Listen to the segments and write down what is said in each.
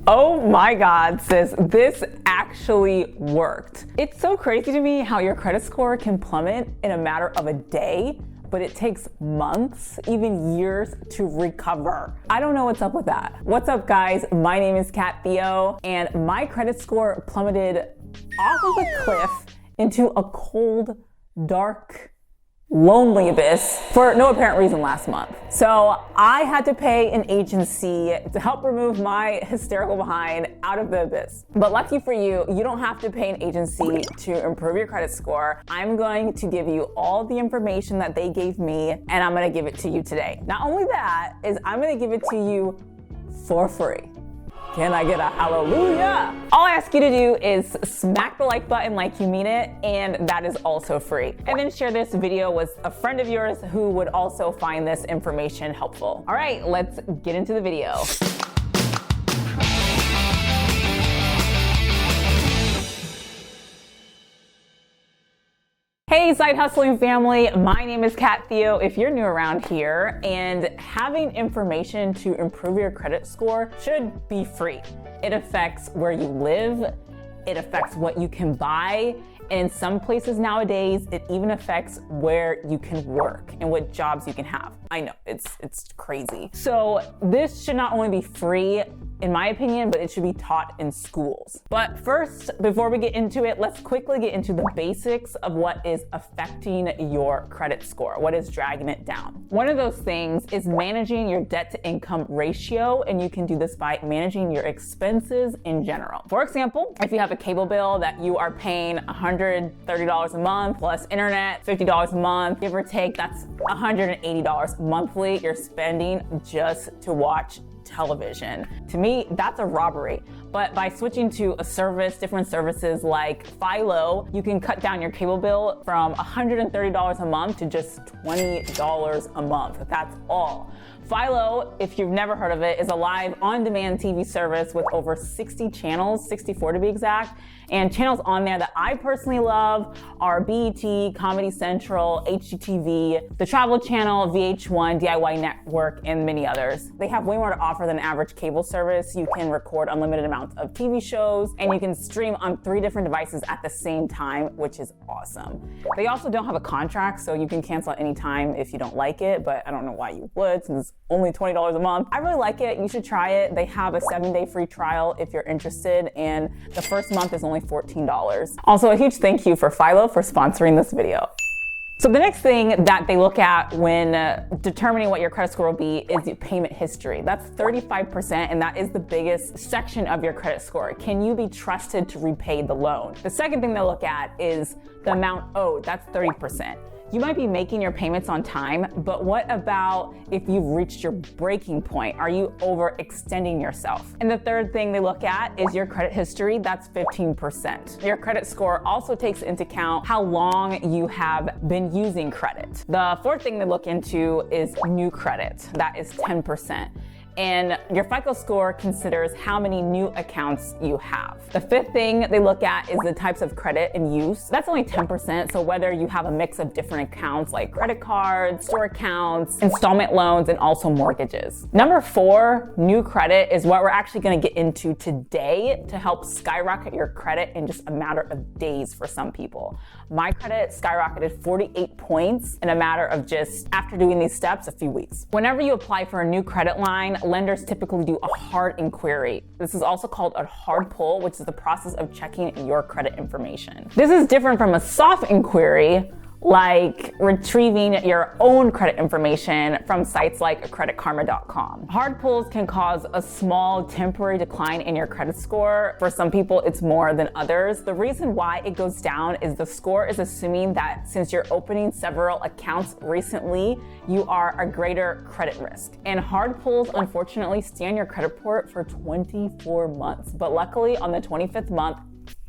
Oh my God, sis, this actually worked. It's so crazy to me how your credit score can plummet in a matter of a day, but it takes months, even years to recover. I don't know what's up with that. What's up, guys? My name is Theo, and my credit score plummeted off of a cliff into a cold, dark, lonely abyss for no apparent reason last month. So I had to pay an agency to help remove my hysterical behind out of the abyss. But lucky for you, you don't have to pay an agency to improve your credit score. I'm going to give you all the information that they gave me, and I'm gonna give it to you today. Not only that, is I'm gonna give it to you for free. Can I get a hallelujah? All I ask you to do is smack the like button like you mean it, and that is also free. And then share this video with a friend of yours who would also find this information helpful. All right, let's get into the video. Hey, side hustling family, my name is Theo if you're new around here, and having information to improve your credit score should be free. It affects where you live, it affects what you can buy, and in some places nowadays, it even affects where you can work and what jobs you can have. I know, it's crazy. So this should not only be free, in my opinion, but it should be taught in schools. But first, before we get into it, let's quickly get into the basics of what is affecting your credit score, what is dragging it down. One of those things is managing your debt to income ratio, and you can do this by managing your expenses in general. For example, if you have a cable bill that you are paying $130 a month plus internet, $50 a month, give or take, that's $180 monthly you're spending just to watch television. To me, that's a robbery. But by switching to a service, different services like Philo, you can cut down your cable bill from $130 a month to just $20 a month. That's all. Philo, if you've never heard of it, is a live on-demand TV service with over 60 channels, 64 to be exact. And channels on there that I personally love are BET, Comedy Central, HGTV, the Travel Channel, VH1, DIY Network, and many others. They have way more to offer than average cable service. You can record unlimited amounts of TV shows, and you can stream on 3 different devices at the same time, which is awesome. They also don't have a contract, so you can cancel at any time if you don't like it, but I don't know why you would, since it's only $20 a month. I really like it. You should try it. They have a 7-day free trial if you're interested, and the first month is only $14. Also, a huge thank you for Philo for sponsoring this video. So the next thing that they look at when determining what your credit score will be is your payment history. That's 35%, and that is the biggest section of your credit score. Can you be trusted to repay the loan? The second thing they look at is the amount owed. That's 30%. You might be making your payments on time, but what about if you've reached your breaking point? Are you overextending yourself? And the third thing they look at is your credit history. That's 15%. Your credit score also takes into account how long you have been using credit. The fourth thing they look into is new credit. That is 10%. And your FICO score considers how many new accounts you have. The fifth thing they look at is the types of credit in use. That's only 10%, so whether you have a mix of different accounts like credit cards, store accounts, installment loans, and also mortgages. Number 4, new credit, is what we're actually gonna get into today to help skyrocket your credit in just a matter of days for some people. My credit skyrocketed 48 points in a matter of just, after doing these steps, a few weeks. Whenever you apply for a new credit line, lenders typically do a hard inquiry. This is also called a hard pull, which is the process of checking your credit information. This is different from a soft inquiry, like retrieving your own credit information from sites like creditkarma.com. Hard pulls can cause a small temporary decline in your credit score. For some people, it's more than others. The reason why it goes down is the score is assuming that since you're opening several accounts recently, you are a greater credit risk. And hard pulls, unfortunately, stay on your credit report for 24 months. But luckily, on the 25th month,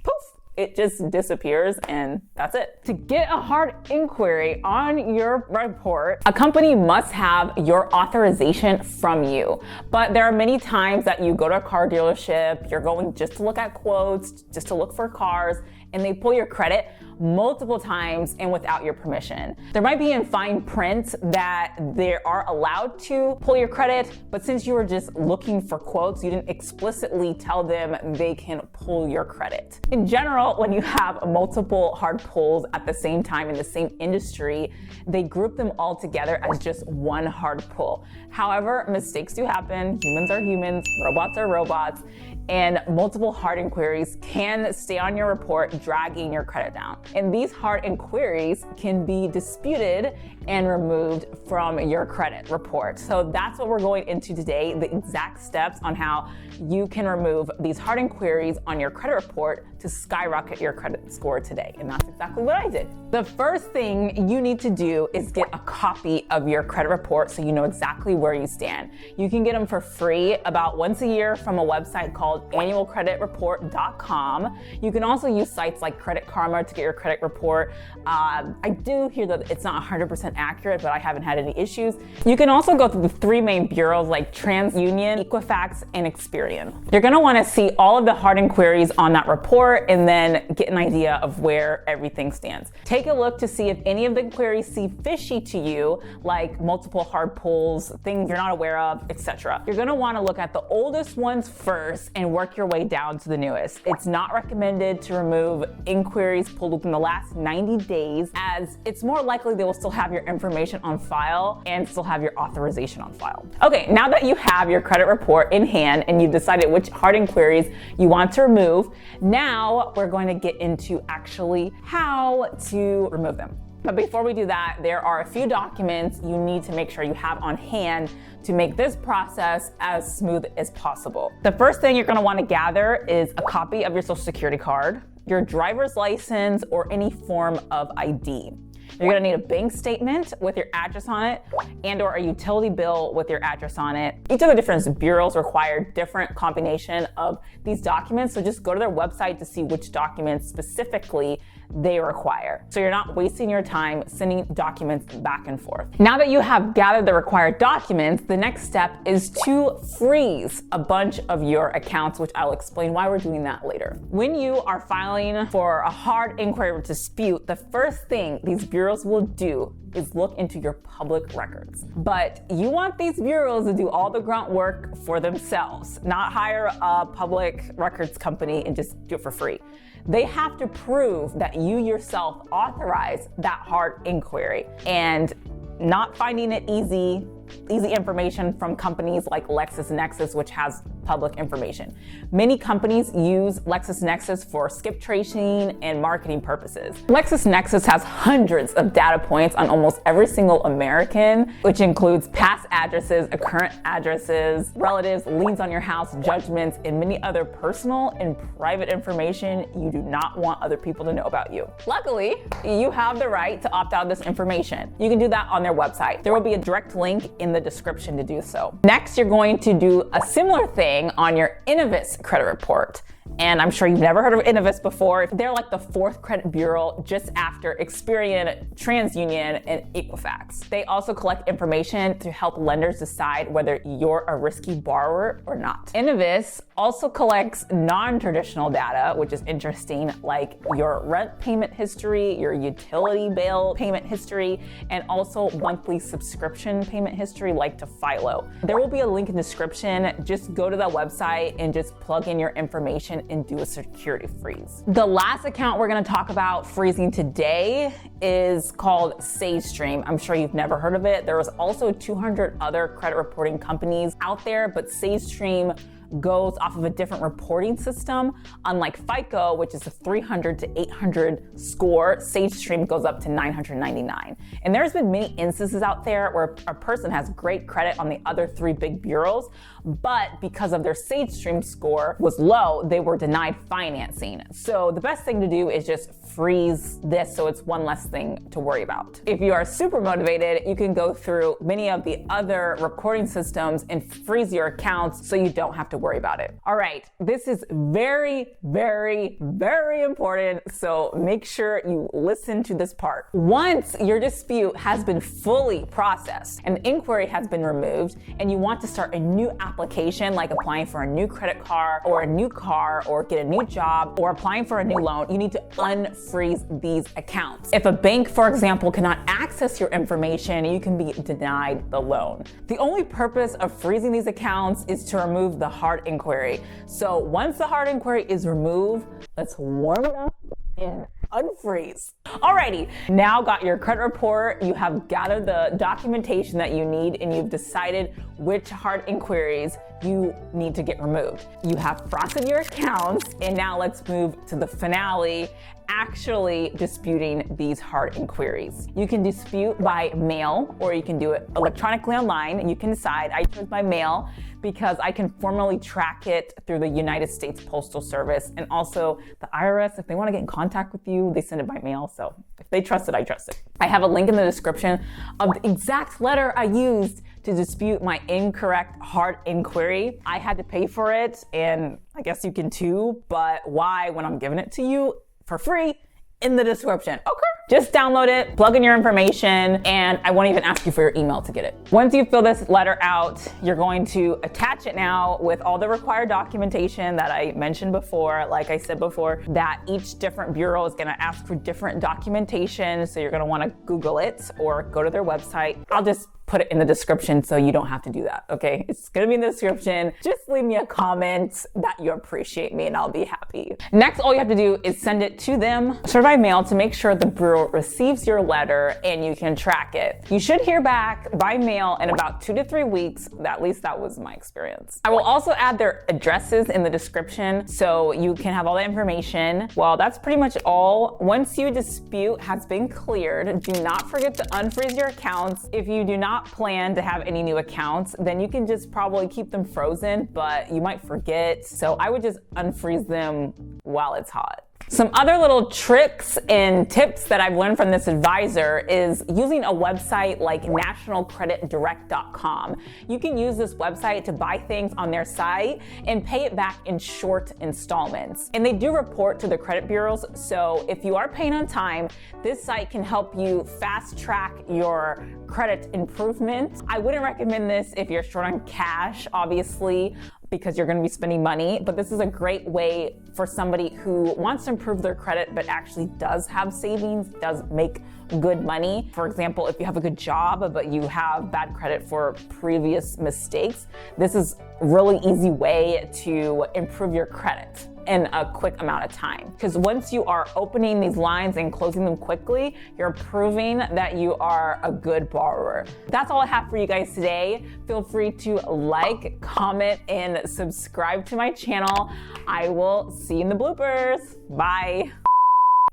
poof, it just disappears and that's it. To get a hard inquiry on your report, a company must have your authorization from you. But there are many times that you go to a car dealership, you're going just to look at quotes, just to look for cars, and they pull your credit multiple times and without your permission. There might be in fine print that they are allowed to pull your credit, but since you were just looking for quotes, you didn't explicitly tell them they can pull your credit. In general, when you have multiple hard pulls at the same time in the same industry, they group them all together as just one hard pull. However, mistakes do happen. Humans are humans, robots are robots, and multiple hard inquiries can stay on your report, dragging your credit down. And these hard inquiries can be disputed and removed from your credit report. So that's what we're going into today, the exact steps on how you can remove these hard inquiries on your credit report to skyrocket your credit score today. And that's exactly what I did. The first thing you need to do is get a copy of your credit report so you know exactly where you stand. You can get them for free about once a year from a website called annualcreditreport.com. You can also use sites like Credit Karma to get your credit report. I do hear that it's not 100% accurate, but I haven't had any issues. You can also go through the three main bureaus like TransUnion, Equifax, and Experian. You're gonna wanna see all of the hard inquiries on that report and then get an idea of where everything stands. Take a look to see if any of the inquiries seem fishy to you, like multiple hard pulls, things you're not aware of, etc. You're gonna wanna look at the oldest ones first and work your way down to the newest. It's not recommended to remove inquiries pulled within the last 90 days, as it's more likely they will still have your information on file and still have your authorization on file. Okay, now that you have your credit report in hand and you've decided which hard inquiries you want to remove, now we're going to get into actually how to remove them. But before we do that, there are a few documents you need to make sure you have on hand to make this process as smooth as possible. The first thing you're gonna wanna gather is a copy of your social security card, your driver's license, or any form of ID. You're gonna need a bank statement with your address on it and/or a utility bill with your address on it. Each of the different bureaus require different combination of these documents, so just go to their website to see which documents specifically they require. So you're not wasting your time sending documents back and forth. Now that you have gathered the required documents, the next step is to freeze a bunch of your accounts, which I'll explain why we're doing that later. When you are filing for a hard inquiry dispute, the first thing these bureaus will do is look into your public records. But you want these bureaus to do all the grunt work for themselves, not hire a public records company and just do it for free. They have to prove that you yourself authorized that hard inquiry, and not finding it easy information from companies like LexisNexis, which has public information. Many companies use LexisNexis for skip tracing and marketing purposes. LexisNexis has hundreds of data points on almost every single American, which includes past addresses, current addresses, relatives, liens on your house, judgments, and many other personal and private information you do not want other people to know about you. Luckily, you have the right to opt out of this information. You can do that on their website. There will be a direct link in the description to do so. Next, you're going to do a similar thing on your INNOVIS credit report. And I'm sure you've never heard of INNOVIS before. They're like the fourth credit bureau just after Experian, TransUnion, and Equifax. They also collect information to help lenders decide whether you're a risky borrower or not. INNOVIS also collects non-traditional data, which is interesting, like your rent payment history, your utility bill payment history, and also monthly subscription payment history, like to Philo. There will be a link in the description. Just go to that website and just plug in your information and do a security freeze. The last account we're gonna talk about freezing today is called SageStream. I'm sure you've never heard of it. There was also 200 other credit reporting companies out there, but SageStream goes off of a different reporting system. Unlike FICO, which is a 300 to 800 score, SageStream goes up to 999. And there's been many instances out there where a person has great credit on the other three big bureaus, but because of their SageStream score was low, they were denied financing. So the best thing to do is just freeze this so it's one less thing to worry about. If you are super motivated, you can go through many of the other reporting systems and freeze your accounts so you don't have to worry about it. All right, this is very, very, very important, so make sure you listen to this part. Once your dispute has been fully processed and the inquiry has been removed and you want to start a new application like applying for a new credit card or a new car or get a new job or applying for a new loan, you need to unfreeze these accounts. If a bank, for example, cannot access your information, you can be denied the loan. The only purpose of freezing these accounts is to remove the hard inquiry. So once the hard inquiry is removed, let's warm it up and unfreeze. Alrighty, now got your credit report, you have gathered the documentation that you need, and you've decided which hard inquiries you need to get removed. You have frosted your accounts, and now let's move to the finale, actually disputing these hard inquiries. You can dispute by mail or you can do it electronically online. You can decide. I chose by mail because I can formally track it through the United States Postal Service, and also the IRS. If they want to get in contact with you, they send it by mail. So if they trust it, I trust it. I have a link in the description of the exact letter I used to dispute my incorrect hard inquiry. I had to pay for it, and I guess you can too, but why when I'm giving it to you for free in the description? Okay. Just download it, plug in your information, and I won't even ask you for your email to get it. Once you fill this letter out, you're going to attach it now with all the required documentation that I mentioned before. Like I said before, that each different bureau is gonna ask for different documentation, so you're gonna wanna Google it or go to their website. I'll just put it in the description so you don't have to do that, okay? It's gonna be in the description. Just leave me a comment that you appreciate me and I'll be happy. Next, all you have to do is send it to them, certified mail, to make sure the bureau receives your letter and you can track it. You should hear back by mail in about 2 to 3 weeks. At least that was my experience. I will also add their addresses in the description so you can have all the information. Well, that's pretty much all. Once your dispute has been cleared, do not forget to unfreeze your accounts. If you do not plan to have any new accounts, then you can just probably keep them frozen, but you might forget. So I would just unfreeze them while it's hot. Some other little tricks and tips that I've learned from this advisor is using a website like nationalcreditdirect.com. You can use this website to buy things on their site and pay it back in short installments. And they do report to the credit bureaus, so if you are paying on time, this site can help you fast track your credit improvement. I wouldn't recommend this if you're short on cash, obviously, because you're gonna be spending money, but this is a great way for somebody who wants to improve their credit but actually does have savings, does make good money. For example, if you have a good job but you have bad credit for previous mistakes, this is a really easy way to improve your credit in a quick amount of time. Because once you are opening these lines and closing them quickly, you're proving that you are a good borrower. That's all I have for you guys today. Feel free to like, comment, and subscribe to my channel. I will see you in the bloopers. Bye.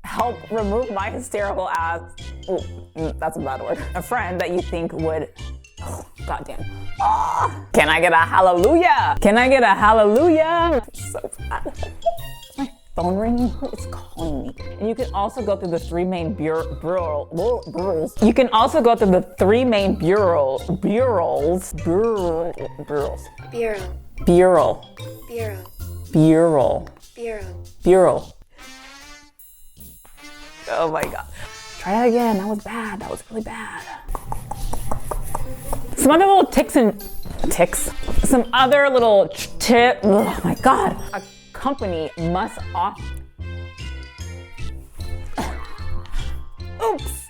Help remove my hysterical ass. Oh, that's a bad word. A friend that you think would, oh, goddamn. Oh, can I get a hallelujah? Can I get a hallelujah? So bad. My phone ringing. Who is calling me? And you can also go through the 3 main bureaus. You can also go through the 3 main bureaus. Bureau. Oh my God. Try that again. That was bad. That was really bad. Some other little Some other little tip. Oh my God. A company must Oops.